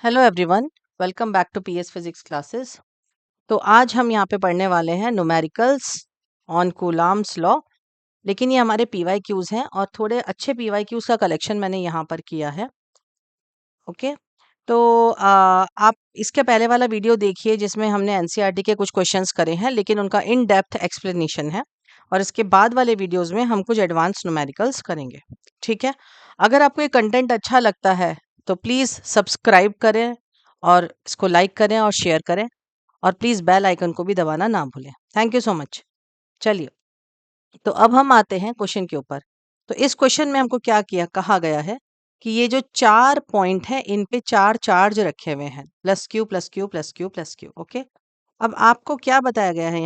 Hello everyone, welcome back to PS physics classes. तो आज हम यहाँ पे पढ़ने वाले हैं न्यूमेरिकल्स ऑन कूलाम्स लॉ। लेकिन ये हमारे पीवाई क्यूज हैं और थोड़े अच्छे पीवाई क्यूज का कलेक्शन मैंने यहाँ पर किया है। ओके, तो आप इसके पहले वाला वीडियो देखिए जिसमें हमने एनसीईआरटी के कुछ क्वेश्चंस करे हैं, लेकिन उनका इन डेप्थ एक्सप्लेनेशन है। और इसके बाद वाले वीडियोस में हम कुछ एडवांस न्यूमेरिकल्स करेंगे। ठीक है, अगर आपको ये कंटेंट अच्छा लगता है तो प्लीज़ सब्सक्राइब करें और इसको लाइक करें और शेयर करें, और प्लीज़ बेल आइकन को भी दबाना ना भूलें। Thank you so much. चलिए, तो अब हम आते हैं क्वेश्चन के ऊपर। तो इस क्वेश्चन में हमको क्या किया कहा गया है कि ये जो 4 पॉइंट हैं इन पे 4 चार्ज रखे हुए हैं, plus Q plus Q plus Q plus Q. Okay, अब आपको क्या बताया गया है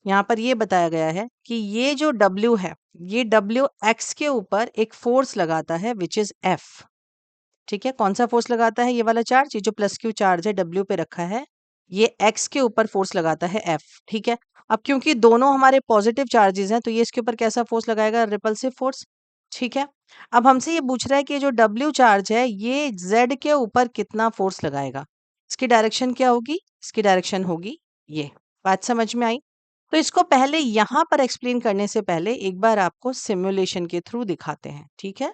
यहाँ पर ये बताया गया है कि ये जो W है, ये W x के ऊपर एक फोर्स लगाता है विच इज F। ठीक है, कौन सा फोर्स लगाता है? ये वाला चार्ज, ये जो प्लस क्यू चार्ज है W पे रखा है, ये x के ऊपर फोर्स लगाता है F। ठीक है, अब क्योंकि दोनों हमारे पॉजिटिव चार्जेस हैं तो ये इसके ऊपर कैसा फोर्स लगाएगा? Repulsive force. ठीक है, अब हमसे ये पूछ रहा है कि जो W चार्ज है ये Z के ऊपर कितना फोर्स लगाएगा। इसकी डायरेक्शन क्या होगी? इसकी डायरेक्शन होगी ये। बात समझ में आई? तो इसको पहले यहाँ पर एक्सप्लेन करने से पहले एक बार आपको सिमुलेशन के थ्रू दिखाते हैं। ठीक है,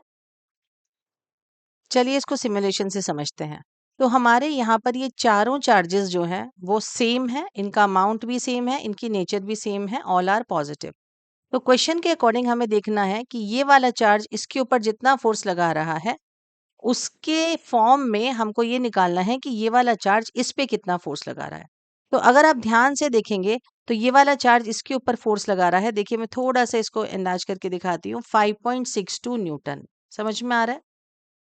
चलिए इसको सिमुलेशन से समझते हैं। तो हमारे यहाँ पर ये चारों चार्जेस जो हैं वो सेम है, इनका अमाउंट भी सेम है, इनकी नेचर भी सेम है, ऑल आर पॉजिटिव। तो क्वेश्चन के अकॉर्डिंग हमें देखना है कि ये वाला चार्ज इसके ऊपर जितना फोर्स लगा रहा है उसके फॉर्म में हमको ये निकालना है कि ये वाला चार्ज इस पे कितना फोर्स लगा रहा है। तो अगर आप ध्यान से देखेंगे तो ये वाला चार्ज इसके ऊपर फोर्स लगा रहा है। देखिए, मैं थोड़ा सा इसको एनलार्ज करके दिखाती हूँ। 5.62 न्यूटन। समझ में आ रहा है?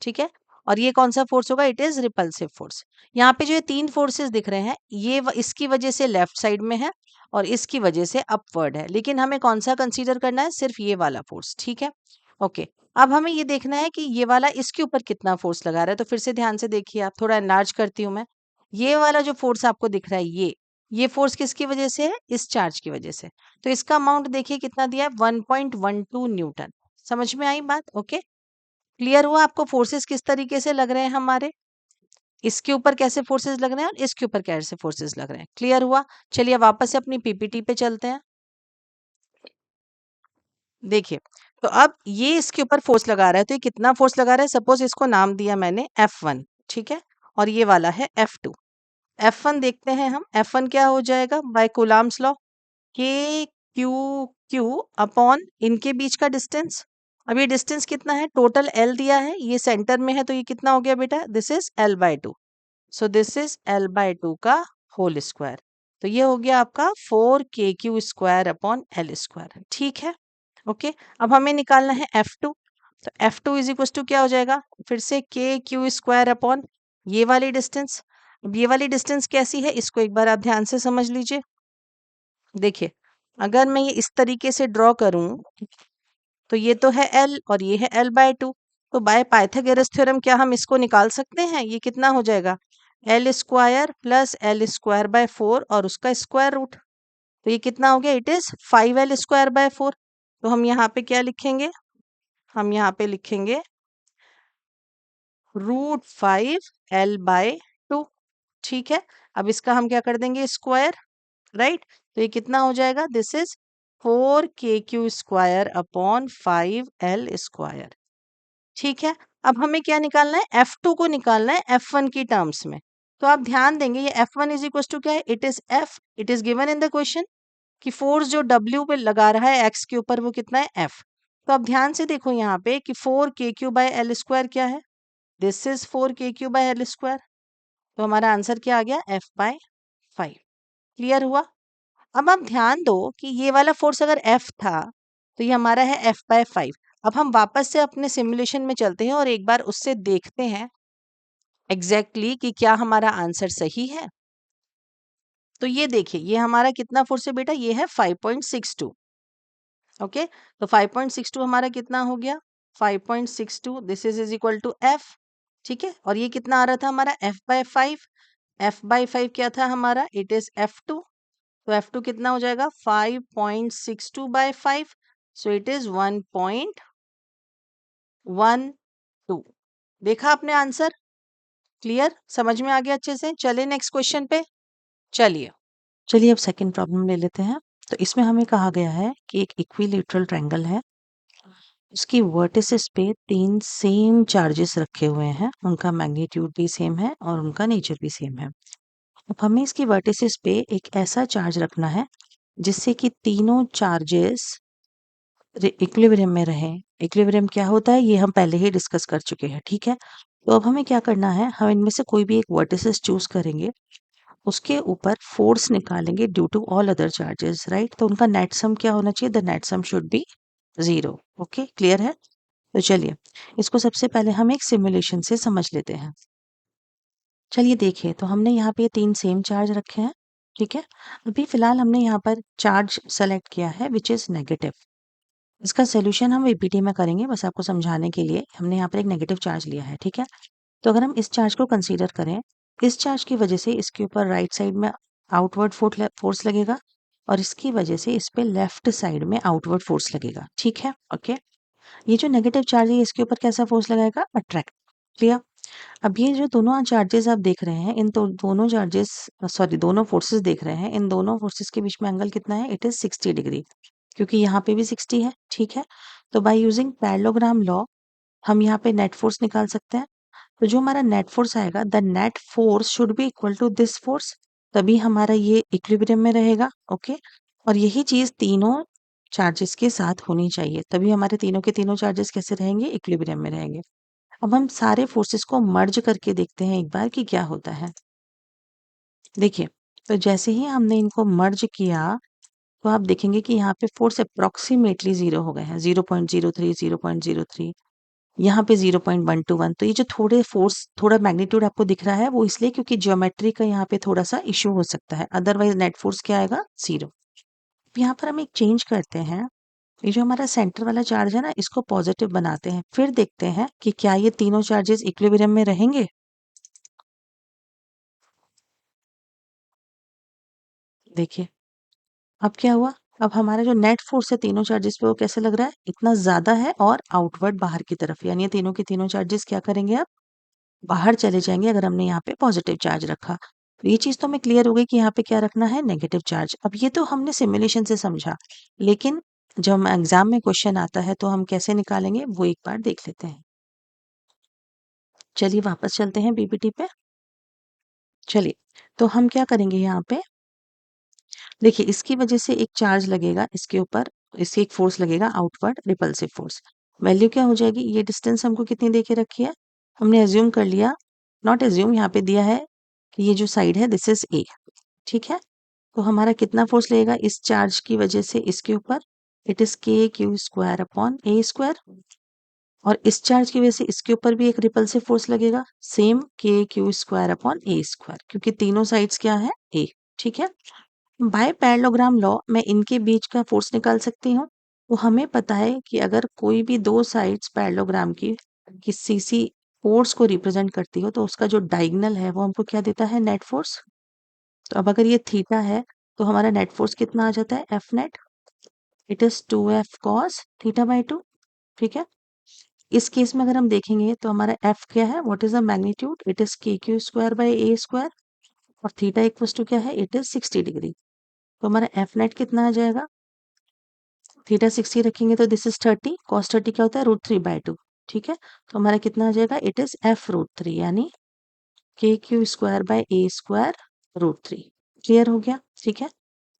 ठीक है, और ये कौन सा फोर्स होगा? It is repulsive force. यहाँ पे जो ये तीन फोर्सेस दिख रहे हैं ये इसकी वजह से लेफ्ट साइड में है और इसकी वजह से अपवर्ड है, लेकिन हमें कौन सा कंसीडर करना है? सिर्फ ये वाला फोर्स। ठीक है, ओके। अब हमें ये देखना है कि ये वाला इसके ऊपर कितना फोर्स लगा रहा है। तो फिर से ध्यान से देखिए, आप थोड़ा एनलार्ज करती हूँ मैं। ये वाला जो फोर्स आपको दिख रहा है ये फोर्स किसकी वजह से है? इस चार्ज की वजह से। तो इसका अमाउंट देखिए कितना दिया है? 1.12 न्यूटन। समझ में आई बात? ओके, क्लियर हुआ आपको फोर्सेस किस तरीके से लग रहे हैं हमारे? इसके ऊपर कैसे फोर्सेस लग रहे हैं और इसके ऊपर कैसे फोर्सेस लग रहे हैं। क्लियर हुआ? चलिए वापस से अपनी पीपीटी पे चलते हैं। देखिए, तो अब ये इसके ऊपर फोर्स लगा रहा है, तो ये कितना फोर्स लगा रहा है? सपोज इसको नाम दिया मैंने F1। ठीक है, और ये वाला है F2। F1 देखते हैं हम। F1 क्या हो जाएगा बाय कूलाम्स लॉ? के क्यू क्यू अपॉन इनके बीच का डिस्टेंस। अब ये डिस्टेंस कितना है? टोटल L दिया है, ये सेंटर में है, तो ये कितना हो गया बेटा? This is L/2। So this is L/2 का होल स्क्वायर। तो ये हो गया आपका 4kq square upon L square. ठीक है, ओके। अब हमें निकालना है F2। तो F2 इज इक्वल टू क्या हो जाएगा? फिर से kq स्क्वायर अपॉन ये वाली डिस्टेंस। अब ये वाली डिस्टेंस कैसी है इसको एक बार आप ध्यान से समझ लीजिए। देखिए, अगर मैं ये इस तरीके से ड्रॉ करूं तो ये तो है L और ये है L/2। तो बाय पाइथागोरस थ्योरम क्या हम इसको निकाल सकते हैं? ये कितना हो जाएगा? L स्क्वायर प्लस L²/4 और उसका स्क्वायर रूट। तो ये कितना हो गया? It is 5L²/4। तो हम यहाँ पे क्या लिखेंगे? हम यहाँ पे लिखेंगे √5L/2। ठीक है, अब इसका हम क्या कर देंगे? Square, right. तो ये कितना हो जाएगा? This is 4kq square upon 5L²। ठीक है, अब हमें क्या निकालना है? F2 को निकालना है F1 की टर्म्स में। तो आप ध्यान देंगे ये F1 इज इक्वल टू क्या है? It is F। It is given in the question कि फोर्स जो W पे लगा रहा है x के ऊपर वो कितना है? F। तो अब ध्यान से देखो यहाँ पे कि 4kq/L² क्या है? This is 4kq/L²। तो हमारा आंसर क्या आ गया? F/5। क्लियर हुआ? अब आप ध्यान दो कि ये वाला फोर्स अगर F था तो ये हमारा है F/5। अब हम वापस से अपने सिमुलेशन में चलते हैं और एक बार उससे देखते हैं एग्जैक्टली कि क्या हमारा आंसर सही है। तो ये देखिए, ये हमारा कितना फोर्स है बेटा? ये है 5.62। ओके, तो 5.62 हमारा कितना हो गया? 5.62 this is equal to F। ठीक है, और ये कितना आ रहा था हमारा? F/5। F/5 क्या था हमारा? It is F2। तो F2 कितना हो जाएगा? 5.62/5। So it is 1.12। देखा आपने आंसर? क्लियर, समझ में आ गया अच्छे से? चलिए नेक्स्ट क्वेश्चन पे। चलिए अब सेकंड प्रॉब्लम ले लेते हैं। तो इसमें हमें कहा गया है कि एक इक्विलेटरल ट्रायंगल है, उसकी वर्टिसेस पे 3 सेम चार्जेस रखे हुए हैं, उनका मैग्नीट्यूड भी सेम है और उनका नेचर भी सेम है। अब हमें इसकी वर्टिसेस पे एक ऐसा चार्ज रखना है जिससे कि तीनों चार्जेस इक्विलिब्रियम में रहें। इक्विलिब्रियम क्या होता है ये हम पहले ही डिस्कस कर चुके हैं, ठीक है? तो अब हमें क्या करना है, हम इनमें से कोई भी एक वर्टिसेस चूज करेंगे, उसके ऊपर फोर्स निकालेंगे due to all other charges, right? तो उनका नेट सम क्या होना चाहिए? The net sum should be 0। Okay, clear है? तो चलिए इसको सबसे पहले हम एक सिमुलेशन से समझ लेते हैं। चलिए देखिए, तो हमने यहाँ पे 3 सेम चार्ज रखे हैं, ठीक है? अभी फिलहाल हमने यहाँ पर चार्ज सेलेक्ट किया है विच इज नेगेटिव। इसका सोल्यूशन हम वीपीटी में करेंगे, बस आपको समझाने के लिए। हमने यहाँ पर एक नेगेटिव चार्ज लिया है, ठीक है? तो अगर हम इस चार्ज को कंसीडर करें, इस चार्ज की वजह से इसके ऊपर राइट साइड में आउटवर्ड फोर्स लगेगा और इसकी वजह से इस पे लेफ्ट साइड में आउटवर्ड फोर्स लगेगा, ठीक है? ओके, ये जो नेगेटिव चार्ज है इसके ऊपर कैसा फोर्स लगाएगा? अट्रैक्ट। क्लियर? अब ये जो दोनों चार्जेस आप देख रहे हैं, इन दोनों चार्जेस, सॉरी दोनों फोर्सेस देख रहे हैं, इन दोनों फोर्सेस के बीच में एंगल कितना है? इट इज 60 डिग्री, क्योंकि यहाँ पे भी 60 है, ठीक है? तो बाय यूजिंग पैरेललोग्राम लॉ हम यहाँ पे नेट फोर्स निकाल सकते हैं। तो जो हमारा नेट फोर्स आएगा, the net force should be equal to this force, तभी हमारा ये इक्विलिब्रियम में रहेगा। ओके, और यही चीज तीनों चार्जेस के साथ होनी चाहिए, तभी हमारे तीनों के तीनों चार्जेस कैसे रहेंगे? इक्विलिब्रियम में रहेंगे। अब हम सारे फोर्सेस को मर्ज करके देखते हैं एक बार कि क्या होता है। देखिए, तो जैसे ही हमने इनको मर्ज किया तो आप देखेंगे कि यहाँ पे फोर्स अप्रोक्सीमेटली 0 हो गए हैं, 0.03, 0.03, यहाँ पे 0.121। तो ये जो थोड़े फोर्स, थोड़ा मैग्नीट्यूड आपको दिख रहा है वो इसलिए क्योंकि ज्योमेट्री का यहाँ पे थोड़ा सा इश्यू हो सकता है, अदरवाइज नेट फोर्स क्या आएगा? 0। यहाँ पर हम एक चेंज करते हैं, ये जो हमारा सेंटर वाला चार्ज है ना, इसको पॉजिटिव बनाते हैं, फिर देखते हैं कि क्या ये तीनों चार्जेस इक्विलिब्रियम में रहेंगे। देखिए अब क्या हुआ, अब हमारा जो नेट फोर्स है तीनों चार्जेस पे वो कैसे लग रहा है? इतना ज्यादा है और आउटवर्ड बाहर की तरफ, यानी ये तीनों के तीनों चार्जेस क्या करेंगे? अब बाहर चले जाएंगे अगर हमने यहाँ पे पॉजिटिव चार्ज रखा। तो ये चीज तो हमें क्लियर हो गई कि यहाँ पे क्या रखना है? Negative charge. अब ये तो हमने सिमुलेशन से समझा, लेकिन जब हम एग्जाम में क्वेश्चन आता है तो हम कैसे निकालेंगे वो एक बार देख लेते हैं। चलिए वापस चलते हैं पीपीटी पे। चलिए, तो हम क्या करेंगे यहाँ पे, देखिए इसकी वजह से एक चार्ज लगेगा इसके ऊपर, इससे एक फोर्स लगेगा आउटवर्ड, रिपल्सिव फोर्स। वैल्यू क्या हो जाएगी? ये डिस्टेंस हमको कितनी दे के रखी है? हमने एज्यूम कर लिया, नॉट एज्यूम, यहाँ पे दिया है कि ये जो साइड है दिस इज ए, ठीक है? तो हमारा कितना फोर्स लगेगा इस चार्ज की वजह से इसके ऊपर? It is K Q square upon A square. और इस चार्ज की वजह से इसके ऊपर भी एक रिपल्सिव फोर्स लगेगा, सेम के क्यू स्क्वायर अपॉन ए स्क्वायर, क्योंकि तीनों साइड्स क्या है? ए, ठीक है? बाय पैरेललोग्राम लॉ मैं इनके बीच का फोर्स निकाल सकती हूँ। तो हमें पता है कि अगर कोई भी दो साइड्स पैरेललोग्राम की किसी सी फोर्स को रिप्रेजेंट करती हो तो उसका जो डायगोनल है वो हमको क्या देता है? Net force. तो अब अगर ये थीटा है तो हमारा नेट फोर्स कितना आ जाता है? F net, it is 2f cos theta by 2, ठीक है? इस केस में अगर हम देखेंगे तो हमारा एफ क्या है? What is the magnitude? It is K Q square by A square, और थीटा इक्वल्स टू क्या है? It is 60 degree. तो हमारा एफ नेट कितना आ जाएगा? थीटा 60 रखेंगे तो दिस इज 30, कॉस 30 क्या होता है? √3/2, ठीक है? तो हमारा कितना आ जाएगा? इट इज f√3, यानी के Q square by A square √3। Clear हो गया? ठीक है,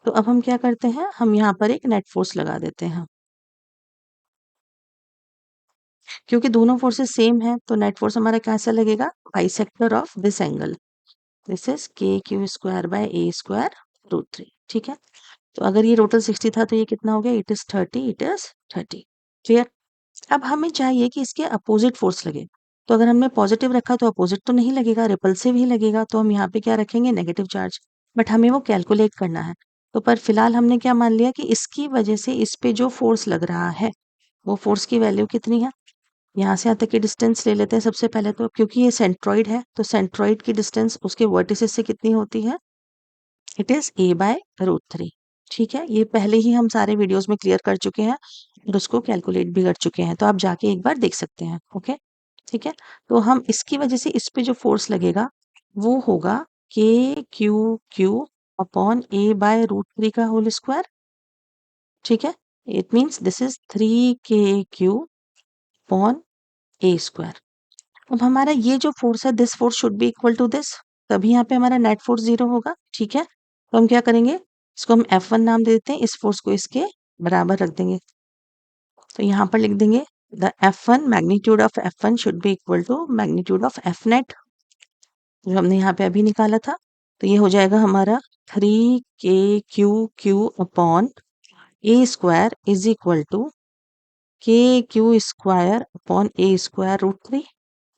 तो अब हम क्या करते हैं, हम यहाँ पर एक नेट फोर्स लगा देते हैं। क्योंकि दोनों फोर्सेस सेम है तो नेट फोर्स हमारा कैसा लगेगा? Bisector of this angle, this is K Q square by A square √3, ठीक है? तो अगर ये टोटल 60 था तो ये कितना हो गया? It is 30, it is 30। Clear? अब हमें चाहिए कि इसके अपोजिट फोर्स लगे, तो अगर हमने पॉजिटिव रखा तो अपोजिट तो नहीं लगेगा, रिपल्सिव ही लगेगा, तो हम यहाँ पे क्या रखेंगे? Negative charge. बट हमें वो कैलकुलेट करना है, तो पर फिलहाल हमने क्या मान लिया कि इसकी वजह से इस पे जो फोर्स लग रहा है वो फोर्स की वैल्यू कितनी है? यहाँ से यहाँ तक की डिस्टेंस ले लेते हैं सबसे पहले, तो क्योंकि ये सेंट्रॉइड है तो सेंट्रॉइड की डिस्टेंस उसके वर्टिसेस से कितनी होती है? इट इज a/√3, ठीक है? ये पहले ही हम सारे वीडियोस में क्लियर कर चुके हैं और उसको कैलकुलेट भी कर चुके हैं, तो आप जाके एक बार देख सकते हैं। ओके, ठीक है, तो हम इसकी वजह से इस पे जो फोर्स लगेगा वो होगा KQ अपॉन A/√3 का होल स्क्वायर। ठीक है, it means this is 3KQ upon A square. अब हमारा ये जो फोर्स है, this force should be equal to this, तभी यहाँ पे हमारा नेट फोर्स 0 होगा। ठीक है, तो हम क्या करेंगे, इसको हम F1 नाम दे देते हैं, इस फोर्स को इसके बराबर रख देंगे। तो यहाँ पर लिख देंगे the F1 magnitude of F1 should be equal to magnitude of F net, जो हमने यहाँ पे अभी निकाला था। तो ये हो जाएगा हमारा 3KQ upon A square is equal to KQ square upon A²√3।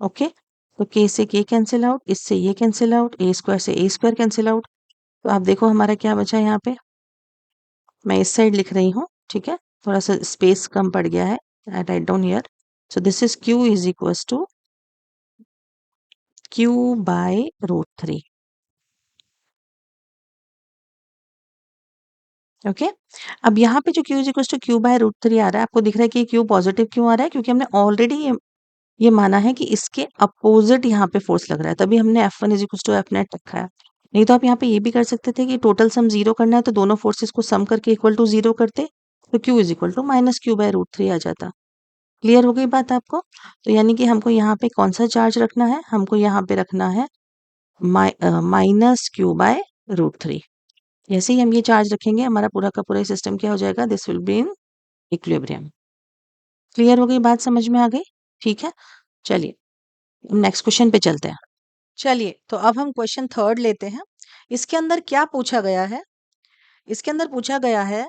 Okay, तो K से K कैंसिल आउट, इससे ये कैंसिल आउट, A स्क्वायर से A स्क्वायर कैंसिल आउट। तो आप देखो हमारा क्या बचा यहाँ पे, मैं इस साइड लिख रही हूँ। ठीक है, थोड़ा सा स्पेस कम पड़ गया है, right down here. So this is Q is equals to Q/√3। Okay, अब यहाँ पे जो Q is equals to Q/√3 आ रहा है, आपको दिख रहा है कि Q पॉजिटिव क्यों आ रहा है, क्योंकि हमने ऑलरेडी ये माना है कि इसके अपोजिट यहाँ पे फोर्स लग रहा है, तभी हमने F1 is equal to F net रखा है। नहीं तो आप यहाँ पे ये भी कर सकते थे कि टोटल सम 0 करना है, तो दोनों फोर्सेस को सम करके इक्वल टू 0 करते, तो Q is equal to -Q/√3 आ जाता। क्लियर हो गई बात आपको? तो यानी कि हमको यहाँ पे कौन सा चार्ज रखना है, हमको यहाँ पे रखना है -Q/√3। जैसे ही हम ये चार्ज रखेंगे, हमारा पूरा का पूरा सिस्टम क्या हो जाएगा, this will be in equilibrium. Clear हो गई बात, समझ में आ गई? ठीक है, चलिए नेक्स्ट क्वेश्चन पे चलते हैं। चलिए, तो अब हम क्वेश्चन थर्ड लेते हैं। इसके अंदर क्या पूछा गया है, इसके अंदर पूछा गया है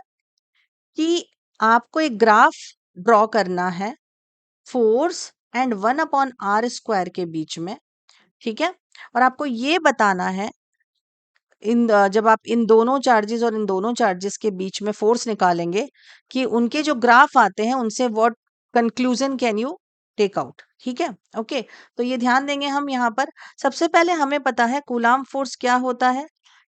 कि आपको एक ग्राफ ड्रॉ करना है फोर्स एंड 1/r² के बीच में। ठीक है, और आपको ये बताना है जब आप इन दोनों चार्जेस और इन दोनों चार्जेस के बीच में फोर्स निकालेंगे कि उनके जो ग्राफ आते हैं उनसे what conclusion can you take out. ठीक है, ओके, तो ये ध्यान देंगे हम यहाँ पर। सबसे पहले हमें पता है कूलाम फोर्स क्या होता है,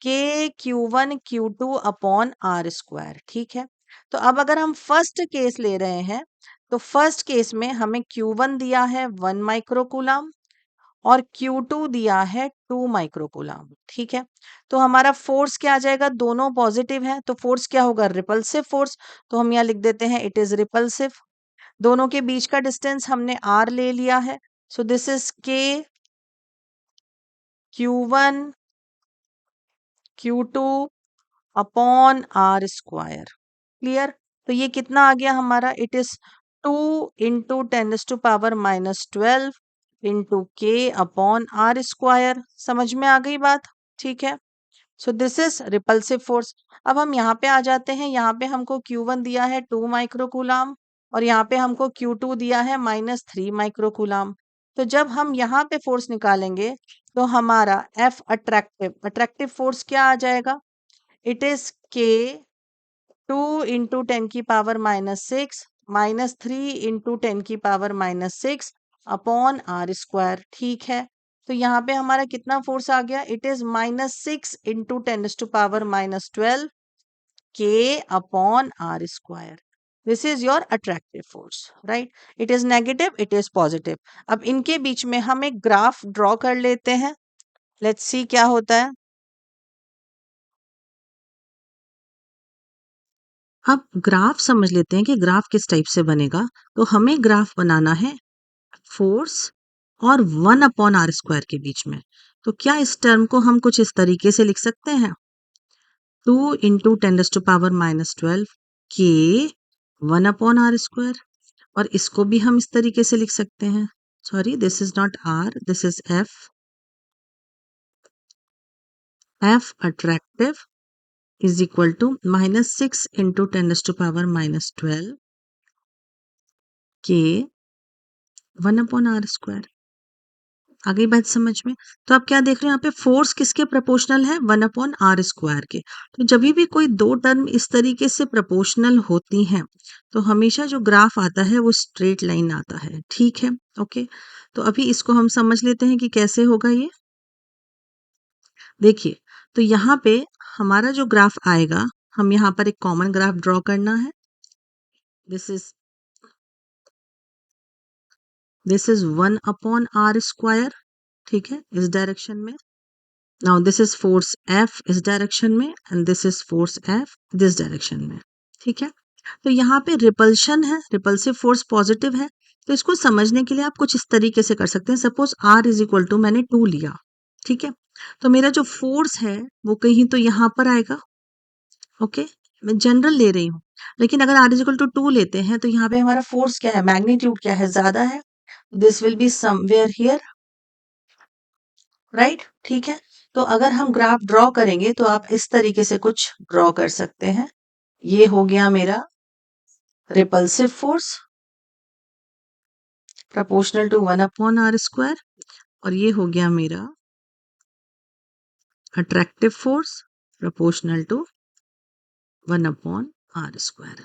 KQ1 Q2 अपॉन R²। ठीक है, तो अब अगर हम फर्स्ट केस ले रहे हैं, तो फर्स्ट केस में हमें Q1 दिया है 1 माइक्रोकूलाम और Q2 दिया है 2 माइक्रोकूलाम। ठीक है, तो हमारा फोर्स क्या आ जाएगा, दोनों पॉजिटिव है, तो फोर्स क्या होगा, रिपल्सिव फोर्स। तो हम यहाँ लिख देते हैं इट इज रिपल्सिव। दोनों के बीच का डिस्टेंस हमने R ले लिया है, सो this is KQ1 Q2 upon R²। Clear? तो ये कितना आ गया हमारा, it is 2 into 10⁻⁻12 into K upon R²। समझ में आ गई बात? ठीक है, सो दिस इज रिपल्सिव फोर्स। अब हम यहाँ पे आ जाते हैं, यहाँ पे हमको Q1 दिया है 2 माइक्रोकूलाम और यहाँ पे हमको Q2 दिया है -3 माइक्रोकूलाम। तो जब हम यहाँ पे फोर्स निकालेंगे, तो हमारा F अट्रैक्टिव फोर्स क्या आ जाएगा, it is K 2 into 10⁻⁻6 -3 into 10⁻⁻6 upon R²। ठीक है, तो यहाँ पे हमारा कितना फोर्स आ गया, it is -6 into 10⁻⁻12 K upon R²। This is your attractive force, right? It is negative, it is positive. अब इनके बीच में हम एक ग्राफ ड्रॉ कर लेते हैं, लेट्स सी क्या होता है। अब ग्राफ समझ लेते हैं कि ग्राफ किस टाइप से बनेगा। तो हमें ग्राफ बनाना है फोर्स और 1/r² के बीच में। तो क्या इस टर्म को हम कुछ इस तरीके से लिख सकते हैं, 2 इंटू 10⁻⁻12 के 1/r², और इसको भी हम इस तरीके से लिख सकते हैं, sorry this is not R, this is F attractive is equal to -6 into 10⁻⁻12 के 1/r²। आ गई बात समझ में? तो आप क्या देख रहे हो यहाँ पे, फोर्स किसके प्रोपोर्शनल है, 1/r² के। तो जब भी कोई दो टर्म इस तरीके से प्रोपोर्शनल होती हैं, तो हमेशा जो ग्राफ आता है वो स्ट्रेट लाइन आता है। ठीक है, ओके, तो अभी इसको हम समझ लेते हैं कि कैसे होगा ये। देखिए, तो यहाँ पे हमारा जो ग्राफ आएगा, हम यहाँ पर एक कॉमन ग्राफ ड्रॉ करना है। This is this is 1/r², ठीक है, इस डायरेक्शन में। Now this is force F इस डायरेक्शन में and this is force F this direction में, ठीक है। तो यहाँ पे रिपल्शन है, रिपल्सिव फोर्स पॉजिटिव है, तो इसको समझने के लिए आप कुछ इस तरीके से कर सकते हैं। Suppose R is equal to मैंने 2 लिया, ठीक है, तो मेरा जो फोर्स है वो कहीं तो यहाँ पर आएगा, ओके, मैं जनरल ले रही हूँ, लेकिन अगर R इज इक्वल टू 2 लेते हैं तो यहाँ पे हमारा फोर्स क्या है, मैग्नीट्यूड क्या है, ज्यादा है, this will be somewhere here, right, ठीक है। तो अगर हम ग्राफ ड्रॉ करेंगे तो आप इस तरीके से कुछ ड्रॉ कर सकते हैं। ये हो गया मेरा repulsive force proportional to 1/r², और ये हो गया मेरा attractive force proportional to 1/r²,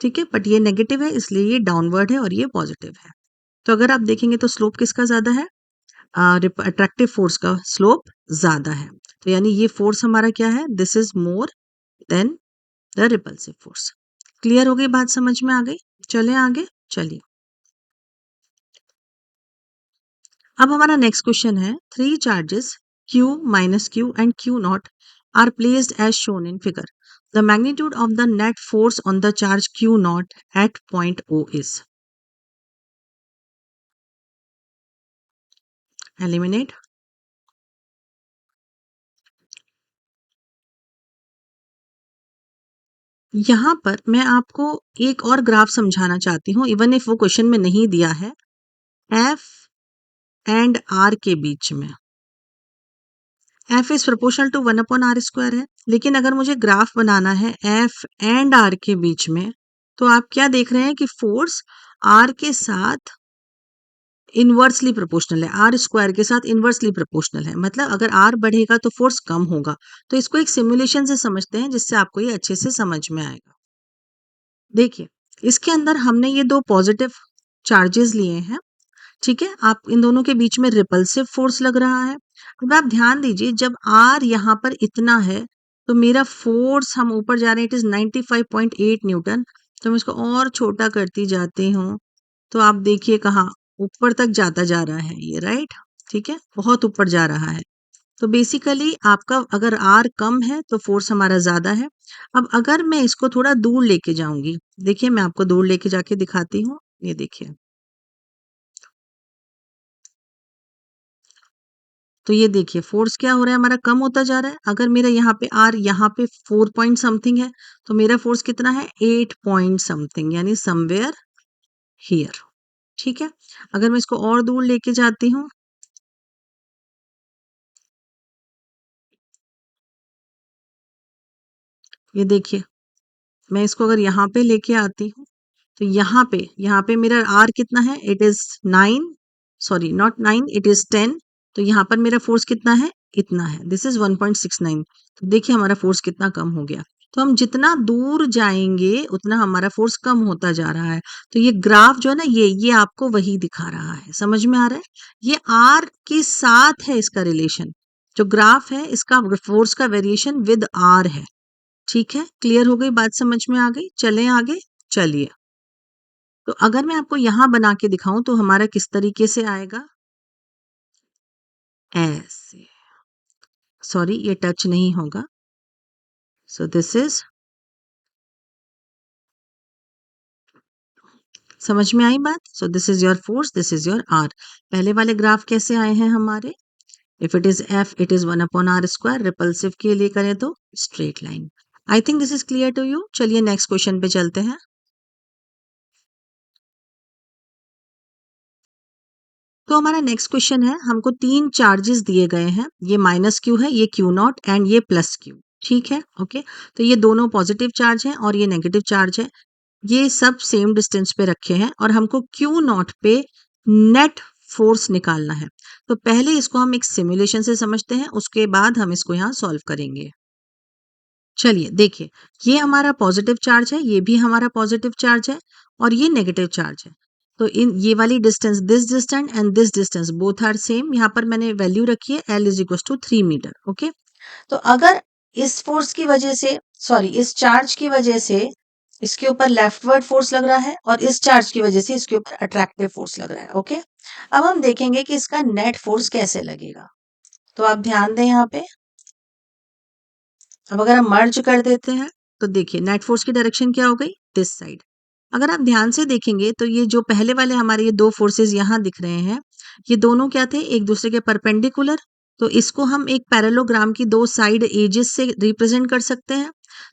ठीक है। बट ये नेगेटिव है इसलिए ये डाउनवर्ड है और ये पॉजिटिव है। तो अगर आप देखेंगे तो स्लोप किसका ज्यादा है, अट्रैक्टिव फोर्स का स्लोप ज्यादा है, तो यानी ये फोर्स हमारा क्या है, this is more than the repulsive force. Clear हो गई बात, समझ में आ गई? चले आगे, चलिए। अब हमारा नेक्स्ट क्वेश्चन है, 3 charges Q, -Q and Q0 are placed as shown in figure. The magnitude of the net force on the charge Q0 at point O is. Eliminate. यहाँ पर मैं आपको एक और ग्राफ समझाना चाहती हूँ, इवन इफ वो क्वेश्चन में नहीं दिया है। F एंड R के बीच में F is proportional to 1/r² है, लेकिन अगर मुझे ग्राफ बनाना है F एंड R के बीच में, तो आप क्या देख रहे हैं कि फोर्स R के साथ इनवर्सली प्रोपोर्शनल है, R² के साथ इनवर्सली प्रोपोर्शनल है, मतलब अगर R बढ़ेगा तो फोर्स कम होगा। तो इसको एक सिमुलेशन से समझते हैं जिससे आपको ये अच्छे से समझ में आएगा। देखिए, इसके अंदर हमने ये 2 पॉजिटिव चार्जेस लिए हैं, ठीक है, आप इन दोनों के बीच में रिपल्सिव फोर्स लग रहा है। अब आप ध्यान दीजिए, जब R यहाँ पर इतना है तो मेरा फोर्स, हम ऊपर जा रहे हैं, इट इज 95.8 न्यूटन। तो मैं इसको और छोटा करती जाती हूँ, तो आप देखिए कहाँ ऊपर तक जाता जा रहा है ये, राइट, ठीक है, बहुत ऊपर जा रहा है। तो बेसिकली आपका अगर R कम है तो फोर्स हमारा ज्यादा है। अब अगर मैं इसको थोड़ा दूर लेके जाऊंगी, देखिए मैं आपको दूर लेके जाके दिखाती हूँ, ये देखिए, तो ये देखिए फोर्स क्या हो रहा है, हमारा कम होता जा रहा है। अगर मेरा यहाँ पे R यहाँ पे 4 पॉइंट समथिंग है, तो मेरा फोर्स कितना है, 8 पॉइंट समथिंग, यानी समवेयर हियर, ठीक है। अगर मैं इसको और दूर लेके जाती हूँ, ये देखिए, मैं इसको अगर यहाँ पे लेके आती हूँ, तो यहाँ पे मेरा R कितना है, it is 9, sorry not 9, it is 10। तो यहाँ पर मेरा फोर्स कितना है, इतना है, दिस इज 1.69। तो देखिए हमारा फोर्स कितना कम हो गया। तो हम जितना दूर जाएंगे उतना हमारा फोर्स कम होता जा रहा है। तो ये ग्राफ जो है ना, ये आपको वही दिखा रहा है, समझ में आ रहा है? ये R के साथ है इसका रिलेशन, जो ग्राफ है इसका फोर्स का वेरिएशन विद R है, ठीक है। क्लियर हो गई बात, समझ में आ गई? चलें आगे, चलिए। तो अगर मैं आपको यहां बना के दिखाऊं तो हमारा किस तरीके से आएगा, ऐसे, सॉरी ये टच नहीं होगा, सो दिस इज, समझ में आई बात? So this is your force, this is your R। पहले वाले ग्राफ कैसे आए हैं हमारे, if it is F it is 1/r², repulsive के लिए करें तो straight line. I think this is clear to you. चलिए नेक्स्ट क्वेश्चन पे चलते हैं। तो हमारा नेक्स्ट क्वेश्चन है, हमको 3 चार्जेस दिए गए हैं, ये -Q है, ये Q0 एंड ये +Q, ठीक है, ओके। तो ये दोनों पॉजिटिव चार्ज हैं और ये नेगेटिव चार्ज है, ये सब सेम डिस्टेंस पे रखे हैं और हमको Q0 पे नेट फोर्स निकालना है। तो पहले इसको हम एक सिमुलेशन से समझते हैं, उसके बाद हम इसको यहाँ सॉल्व करेंगे। चलिए देखिए, ये हमारा पॉजिटिव चार्ज है, ये भी हमारा पॉजिटिव चार्ज है और ये नेगेटिव चार्ज है। तो इन ये वाली distance, this distance and this distance both are same. यहाँ पर मैंने वैल्यू रखी है L is equal to 3 metre, okay. तो अगर इस फोर्स की वजह से, सॉरी इस चार्ज की वजह से इसके ऊपर लेफ्टवर्ड फोर्स लग रहा है और इस चार्ज की वजह से इसके ऊपर अट्रैक्टिव फोर्स लग रहा है। ओके, अब हम देखेंगे कि इसका नेट फोर्स कैसे लगेगा। तो आप ध्यान दें यहाँ पे, अब अगर हम मर्ज कर देते हैं तो देखिए नेट फोर्स की डायरेक्शन क्या हो गई, दिस साइड। अगर आप ध्यान से देखेंगे तो ये जो पहले वाले हमारे ये दो फोर्सेस यहाँ दिख रहे हैं, ये दोनों क्या थे, एक दूसरे के परपेंडिकुलर। तो इसको हम एक पैरेललोग्राम की दो साइड एजेस से रिप्रेजेंट कर सकते हैं।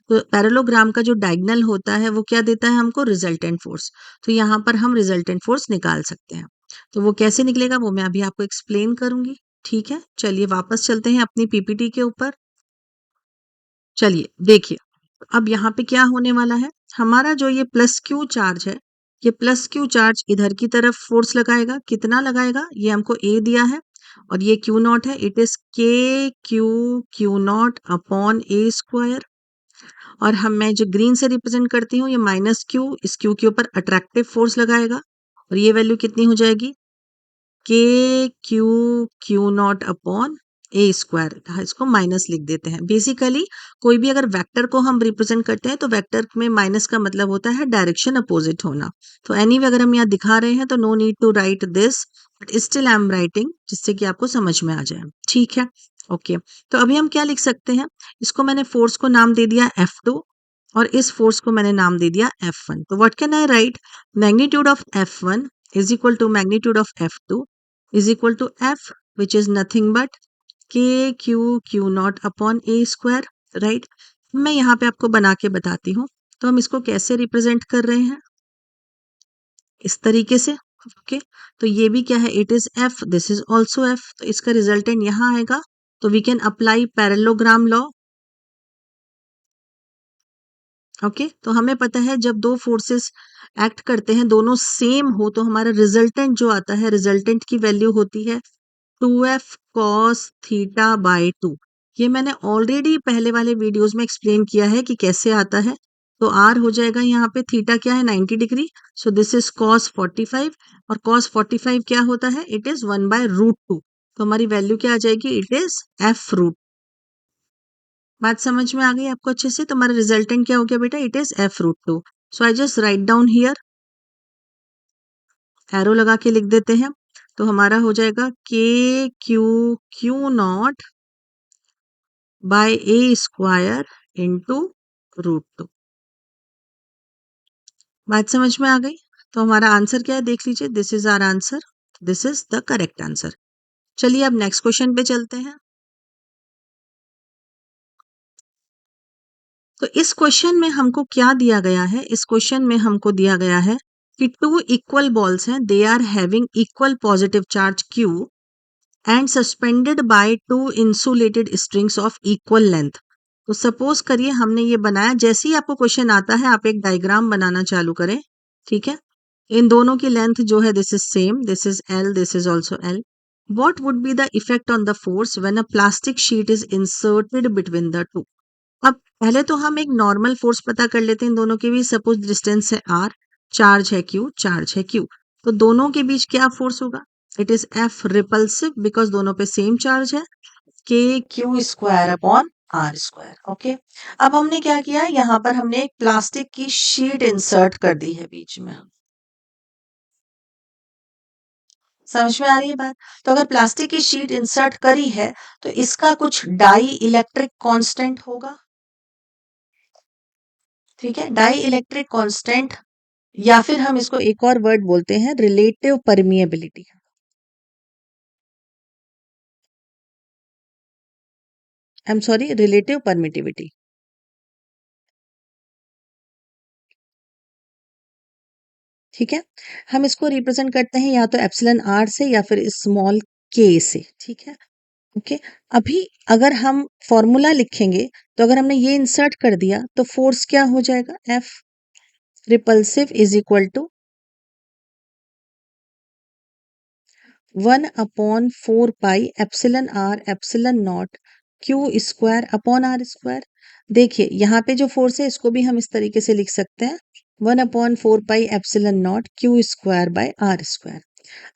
तो पैरेललोग्राम का जो डायगोनल होता है वो क्या देता है हमको, रिजल्टेंट फोर्स। तो यहाँ पर हम रिजल्टेंट फोर्स निकाल सकते हैं। तो वो कैसे निकलेगा वो मैं अभी आपको एक्सप्लेन करूंगी। ठीक है, चलिए वापस चलते हैं अपनी पीपीटी के ऊपर। चलिए देखिए, अब यहाँ पे क्या होने वाला है, हमारा जो ये प्लस क्यू चार्ज है, ये प्लस क्यू चार्ज इधर की तरफ फोर्स लगाएगा। कितना लगाएगा, ये हमको ए दिया है और ये क्यू नॉट है। It is K Q Q not upon A square. और हम, मैं जो ग्रीन से रिप्रेजेंट करती हूँ, ये माइनस क्यू, इस क्यू के ऊपर अट्रैक्टिव फोर्स लगाएगा और ये वैल्यू कितनी हो जाएगी, के Q Q not upon A square. इसको माइनस लिख देते हैं। बेसिकली कोई भी अगर वेक्टर को हम रिप्रेजेंट करते हैं तो वेक्टर में माइनस का मतलब होता है डायरेक्शन अपोजिट होना। तो एनीवे अगर हम यहाँ दिखा रहे हैं तो no need to write this, but still I am writing जिससे कि आपको समझ में आ जाए। ठीक है, ओके। तो अभी हम क्या लिख सकते हैं, इसको मैंने फोर्स को नाम दे दिया F2 और इस फोर्स को मैंने नाम दे दिया F1। तो what can I right, magnitude of F1 is equal to magnitude of F2 is equal to F, which is nothing but K Q naught upon A square, right? मैं यहाँ पे आपको बना के बताती हूँ। तो हम इसको कैसे रिप्रेजेंट कर रहे हैं, इस तरीके से। ओके, तो ये भी क्या है, it is F, this is also F। तो इसका रिजल्टेंट यहाँ आएगा। तो we can apply parallelogram law. Okay, तो हमें पता है जब दो फोर्सेस एक्ट करते हैं, दोनों सेम हो, तो हमारा रिजल्टेंट जो आता है, रिजल्टेंट की वैल्यू होती है 2f cos थीटा बाय 2। ये मैंने ऑलरेडी पहले वाले वीडियोस में एक्सप्लेन किया है कि कैसे आता है। तो r हो जाएगा, यहाँ पे थीटा क्या है, 90 degree. So this is cos 45 और cos 45 क्या होता है, इट इज 1/√2। तो हमारी वैल्यू क्या आ जाएगी, इट इज f√। बात समझ में आ गई आपको अच्छे से। तो हमारा रिजल्टेंट क्या हो गया बेटा, it is f√2। So I just right down here, arrow लगा के लिख देते हैं। तो हमारा हो जाएगा K Q Q naught by A square into √2। बात समझ में आ गई। तो हमारा आंसर क्या है, देख लीजिए, this is our answer, this is the correct answer. चलिए अब नेक्स्ट क्वेश्चन पे चलते हैं। तो इस क्वेश्चन में हमको क्या दिया गया है, इस क्वेश्चन में हमको दिया गया है कि टू इक्वल बॉल्स हैं, they are having equal positive charge Q and suspended by two insulated strings of equal length. तो सपोज करिए हमने ये बनाया, जैसे ही आपको क्वेश्चन आता है आप एक डायग्राम बनाना चालू करें। ठीक है, इन दोनों की लेंथ जो है, this is same, this is L, this is also L। What would be the effect on the force when a plastic sheet is inserted between the two. अब पहले तो हम एक नॉर्मल फोर्स पता कर लेते हैं इन दोनों के बीच। सपोज डिस्टेंस है r, चार्ज है q, चार्ज है q। तो दोनों के बीच क्या फोर्स होगा, it is F repulsive, because दोनों पे सेम चार्ज है, K Q square upon R square. Okay, अब हमने क्या किया, यहाँ पर हमने एक प्लास्टिक की शीट इंसर्ट कर दी है बीच में। समझ में आ रही है बात। तो अगर प्लास्टिक की शीट इंसर्ट करी है तो इसका कुछ डाई इलेक्ट्रिक कांस्टेंट होगा। ठीक है, डाई इलेक्ट्रिक कांस्टेंट, या फिर हम इसको एक और वर्ड बोलते हैं, relative permeability. I am sorry, relative permittivity. ठीक है, हम इसको रिप्रेजेंट करते हैं या तो एप्सिलन आर से या फिर स्मॉल के से। ठीक है, ओके। अभी अगर हम फॉर्मूला लिखेंगे तो अगर हमने ये इंसर्ट कर दिया तो फोर्स क्या हो जाएगा, F repulsive is equal to 1/4 pi epsilon R epsilon naught Q square upon R square. देखिए यहाँ पे जो फोर्स है इसको भी हम इस तरीके से लिख सकते हैं, 1/4 pi epsilon naught Q square by R square.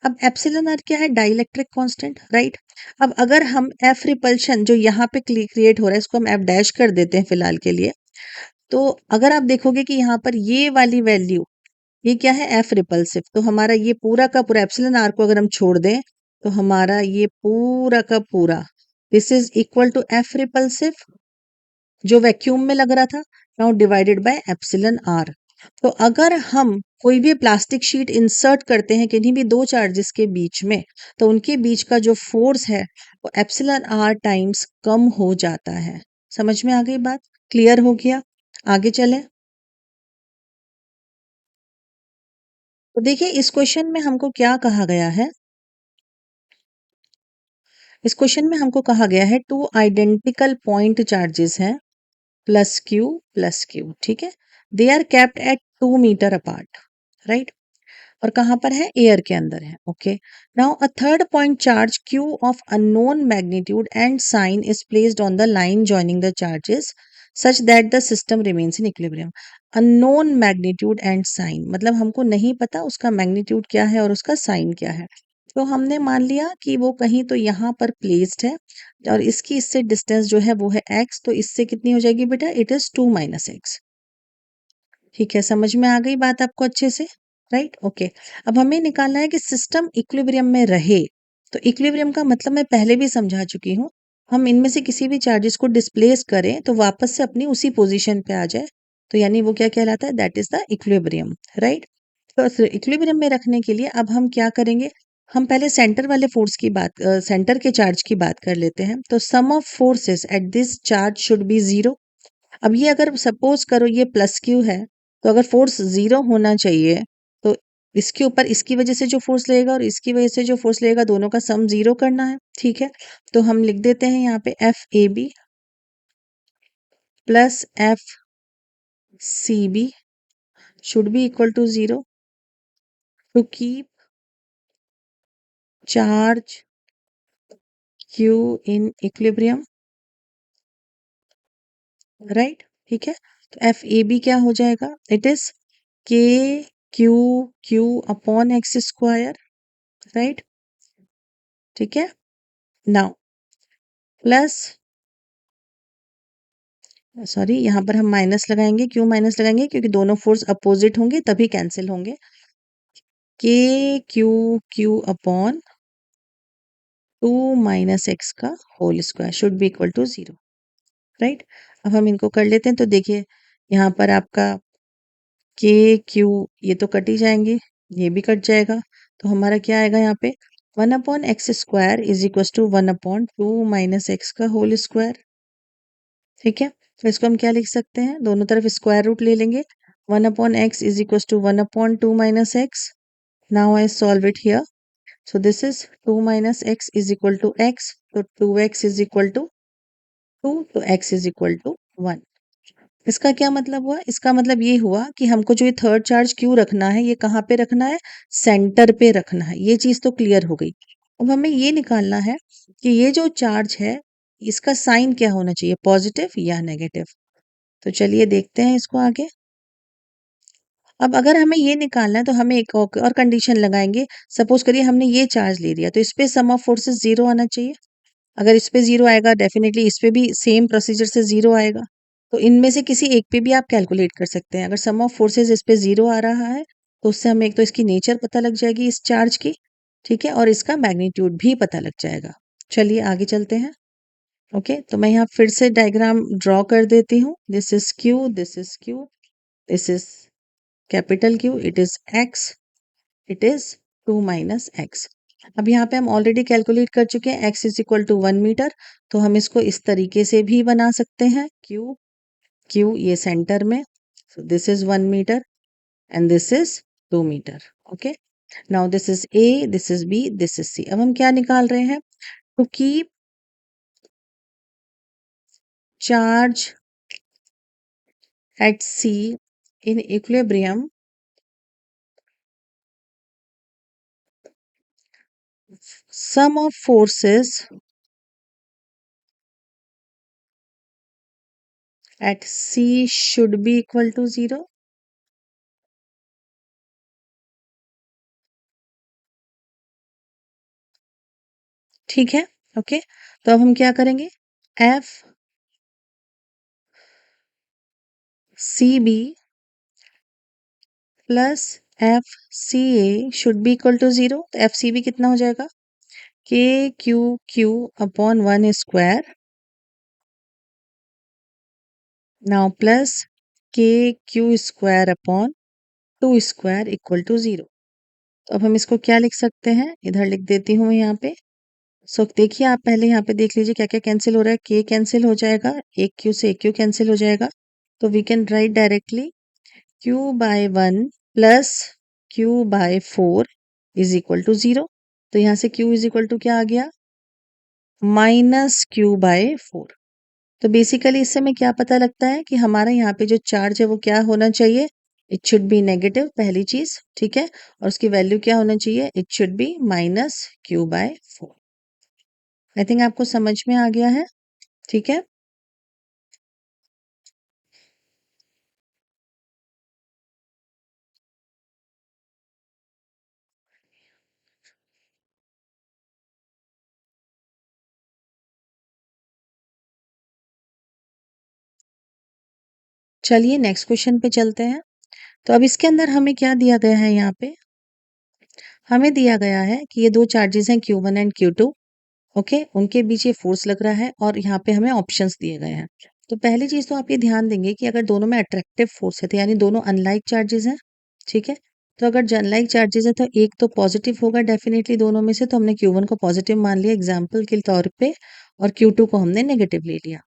अब एप्सिलन आर क्या है, डाइलेक्ट्रिक कांस्टेंट, राइट। अब अगर हम एफ रिपल्शन जो यहाँ पे क्रिएट हो रहा है, इसको हम एफ डैश कर देते हैं फिलहाल के लिए। तो अगर आप देखोगे कि यहाँ पर ये वाली वैल्यू, ये क्या है, एफ रिपल्सिव, तो हमारा ये पूरा का पूरा एप्सिलन आर को अगर हम छोड़ दें तो हमारा ये पूरा का पूरा this is equal to F repulsive जो वैक्यूम में लग रहा था, now divided by epsilon R. तो अगर हम कोई भी प्लास्टिक शीट इंसर्ट करते हैं किन्हीं भी दो चार्जेस के बीच में, तो उनके बीच का जो फोर्स है वो एप्सिलन आर टाइम्स कम हो जाता है। समझ में आ गई बात? क्लियर हो गया? आगे चलें। तो देखिए इस क्वेश्चन में हमको क्या कहा गया है, इस क्वेश्चन में हमको कहा गया है टू आइडेंटिकल पॉइंट चार्जेस हैं प्लस क्यू, ठीक है, they are kept at 2 metre apart, right, और कहाँ पर है, एयर के अंदर है, okay. Now a third point charge Q of unknown magnitude and sign is placed on the line joining the charges such that the system remains in equilibrium. Unknown magnitude and sign मतलब हमको नहीं पता उसका magnitude क्या है और उसका sign क्या है। तो हमने मान लिया कि वो कहीं तो यहाँ पर प्लेस्ड है और इसकी इससे डिस्टेंस जो है वो है x, तो इससे कितनी हो जाएगी बेटा, इट इज 2 माइनस एक्स। ठीक है, समझ में आ गई बात आपको अच्छे से, राइट, ओके। अब हमें निकालना है कि सिस्टम इक्विलिब्रियम में रहे। तो इक्विलिब्रियम का मतलब मैं पहले भी समझा चुकी हूँ, हम इनमें से किसी भी चार्जेस को डिस्प्लेस करें तो वापस से अपनी उसी पोजीशन पे आ जाए, तो यानी वो क्या कहलाता है, that is the equilibrium, right. तो इक्विलिब्रियम में रखने के लिए अब हम क्या करेंगे, हम पहले सेंटर वाले फोर्स की बात, सेंटर के चार्ज की बात कर लेते हैं। तो sum of forces at this charge should be zero. अब ये अगर सपोज करो ये प्लस क्यू है, तो अगर फोर्स जीरो होना चाहिए तो इसके ऊपर इसकी वजह से जो फोर्स लगेगा और इसकी वजह से जो फोर्स लगेगा दोनों का सम जीरो करना है, ठीक है। तो हम लिख देते हैं यहाँ पे F A B plus F C B should be equal to zero to keep charge Q in equilibrium, right, ठीक है। तो एफ ए बी क्या हो जाएगा, it is K Q Q upon X square, right, ठीक है। Now plus, sorry यहाँ पर हम माइनस लगाएंगे, क्यों माइनस लगाएंगे, क्योंकि दोनों फोर्स अपोजिट होंगे तभी कैंसिल होंगे। K Q Q upon 2 - x का whole square should be equal to zero, right. अब हम इनको कर लेते हैं, तो देखिए यहाँ पर आपका के क्यू ये तो कट ही जाएंगे, ये भी कट जाएगा, तो हमारा क्या आएगा यहाँ पे, 1/x² is equal to 1/2 - x का होल स्क्वायर, ठीक है। तो इसको हम क्या लिख सकते हैं, दोनों तरफ स्क्वायर रूट ले लेंगे, 1/x is equal to 1/2 - x। Now I solve it here, so this is 2 - x is equal to x, तो 2x इज इक्वल टू 2, तो x इज इक्वल टू 1। इसका क्या मतलब हुआ, इसका मतलब ये हुआ कि हमको जो ये थर्ड चार्ज क्यू रखना है ये कहाँ पे रखना है, सेंटर पे रखना है, ये चीज तो क्लियर हो गई। अब हमें ये निकालना है कि ये जो चार्ज है इसका साइन क्या होना चाहिए, पॉजिटिव या नेगेटिव। तो चलिए देखते हैं इसको आगे। अब अगर हमें ये निकालना है तो हमें एक और कंडीशन लगाएंगे, सपोज करिए हमने ये चार्ज ले लिया तो इस पे सम ऑफ फोर्सेस जीरो आना चाहिए। अगर इस पे जीरो आएगा डेफिनेटली इस पे भी सेम प्रोसीजर से जीरो आएगा। तो इनमें से किसी एक पे भी आप कैलकुलेट कर सकते हैं। अगर सम ऑफ फोर्सेस इस पे जीरो आ रहा है तो उससे हमें एक तो इसकी नेचर पता लग जाएगी इस चार्ज की, ठीक है, और इसका मैग्नीट्यूड भी पता लग जाएगा। चलिए आगे चलते हैं। ओके, तो मैं यहाँ फिर से डायग्राम ड्रॉ कर देती हूँ। This is Q, this is Q, this is capital Q, it is x, it is 2 - x। अब यहाँ पे हम ऑलरेडी कैलकुलेट कर चुके हैं x is equal to 1 metre, तो हम इसको इस तरीके से भी बना सकते हैं, q q ये सेंटर में, so this is 1 metre and this is 2 metre, okay. Now this is a, this is b, this is c। अब हम क्या निकाल रहे हैं, to keep charge at c in equilibrium sum of forces at c should be equal to zero. ठीक है, okay. तो अब हम क्या करेंगे, F CB plus FCA should be equal to 0। तो FCB कितना हो जाएगा? KQQ upon 1 square now plus KQ square upon 2 square equal to 0। तो अब हम इसको क्या लिख सकते हैं? इधर लिख देती हूँ मैं यहाँ पे। सो देखिए, आप पहले यहाँ पे देख लीजिए क्या क्या कैंसिल हो रहा है। K कैंसिल हो जाएगा, एक Q से एक Q कैंसिल हो जाएगा। तो we can write directly Q by 1 plus Q by 4 is equal to 0। तो यहाँ से Q इज इक्वल टू क्या आ गया? Minus Q by 4। तो बेसिकली इससे हमें क्या पता लगता है कि हमारा यहाँ पे जो चार्ज है वो क्या होना चाहिए? इट शुड बी नेगेटिव, पहली चीज, ठीक है। और उसकी वैल्यू क्या होना चाहिए? It should be minus Q by 4। I think आपको समझ में आ गया है, ठीक है। चलिए नेक्स्ट क्वेश्चन पे चलते हैं। तो अब इसके अंदर हमें क्या दिया गया है? यहाँ पे हमें दिया गया है कि ये दो चार्जेस हैं Q1 एंड Q2, ओके। उनके बीच ये फोर्स लग रहा है और यहाँ पे हमें ऑप्शंस दिए गए हैं। तो पहली चीज तो आप ये ध्यान देंगे कि अगर दोनों में अट्रैक्टिव फोर्स है तो यानी दोनों अनलाइक चार्जेस हैं, ठीक है। तो अगर अनलाइक चार्जेस है तो एक तो पॉजिटिव होगा डेफिनेटली दोनों में से, तो हमने Q1 को पॉजिटिव मान लिया एग्जाम्पल के तौर पे, और Q2 को हमने नेगेटिव ले लिया।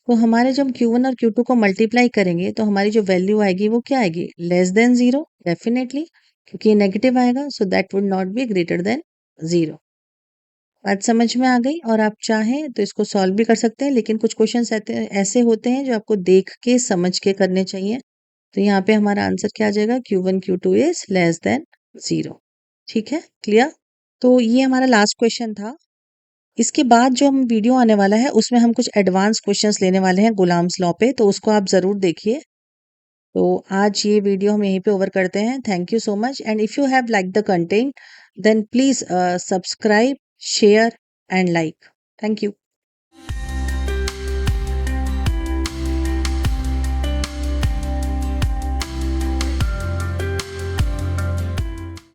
तो हमारे जब Q1 और Q2 को मल्टीप्लाई करेंगे तो हमारी जो वैल्यू आएगी वो क्या आएगी? लेस देन 0 डेफिनेटली, क्योंकि ये नेगेटिव आएगा, so that would not be greater than 0। बात समझ में आ गई? और आप चाहें तो इसको सॉल्व भी कर सकते हैं, लेकिन कुछ क्वेश्चंस ऐसे होते हैं जो आपको देख के समझ के करने चाहिए। तो यहाँ पे हमारा आंसर क्या आ जाएगा? Q1 Q2 is less than 0, ठीक है, क्लियर। तो ये हमारा लास्ट क्वेश्चन था। इसके बाद जो हम वीडियो आने वाला है उसमें हम कुछ एडवांस क्वेश्चंस लेने वाले हैं गुलाम्स लॉ पे, तो उसको आप ज़रूर देखिए। तो आज ये वीडियो हम यहीं पे ओवर करते हैं। Thank you so much, and if you have like the content then please subscribe, share and like. Thank you.